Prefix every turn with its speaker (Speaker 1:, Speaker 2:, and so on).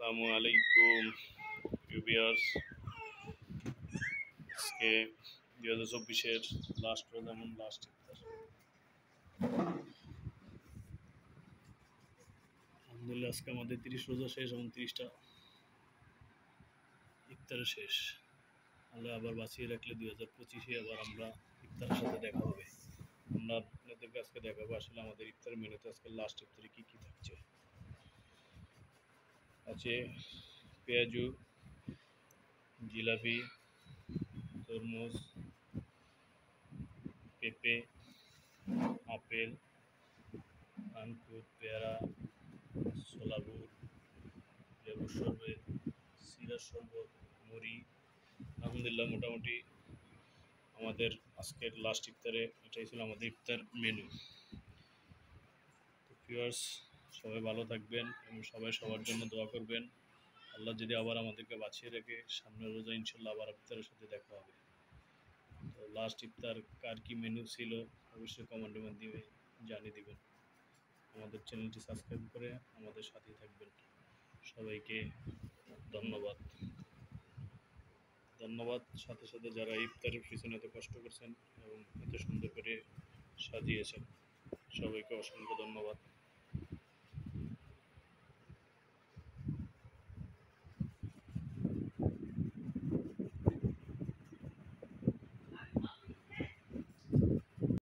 Speaker 1: আসসালামু আলাইকুম ভিউয়ার্স। আজকে 2024-এর লাস্ট রোজা এবং লাস্ট ইফতার। আলহামদুলিল্লাহ আজকে আমাদের 30 রোজা শেষ এবং 30টা ইফতার শেষ। আল্লাহ আবার বাঁচিয়ে রাখলে 2025-এ আবার আমরা ইফতারের সাথে দেখা হবে। আমরা আপনাদেরকে আজকে দেখাবো আসলে আমাদের ইফতার মেনুতে আজকে লাস্ট ইফতারে কী কী থাকছে। আছে পেঁয়াজু, জিলাপি, তরমুজ, পেঁপে, আপেল, আঙ্কুর, পেয়ারা, ছোলাবুট, লেবুর শরবত, সিরার শরবত, মুড়ি। আলহামদুলিল্লাহ মোটামুটি আমাদের আজকের লাস্ট ইফতারে এটাই ছিল আমাদের ইফতার মেনু। তো ভিউয়ার্স, সবাই ভালো থাকবেন এবং সবাই সবার জন্য দোয়া করবেন। আল্লাহ যদি আবার আমাদেরকে বাঁচিয়ে রেখে সামনের রোজা ইনশাল্লাহ আবার ইফতারের সাথে দেখা হবে। তো লাস্ট ইফতার কার কী মেনু ছিল অবশ্যই কমেন্টের মাধ্যমে জানিয়ে দিবেন। আমাদের চ্যানেলটি সাবস্ক্রাইব করে আমাদের সাথেই থাকবেন। সবাইকে ধন্যবাদ। সাথে সাথে যারা ইফতারের পিছনে এত কষ্ট করছেন এবং এত সুন্দর করে সাজিয়েছেন, সবাইকে অসংখ্য ধন্যবাদ।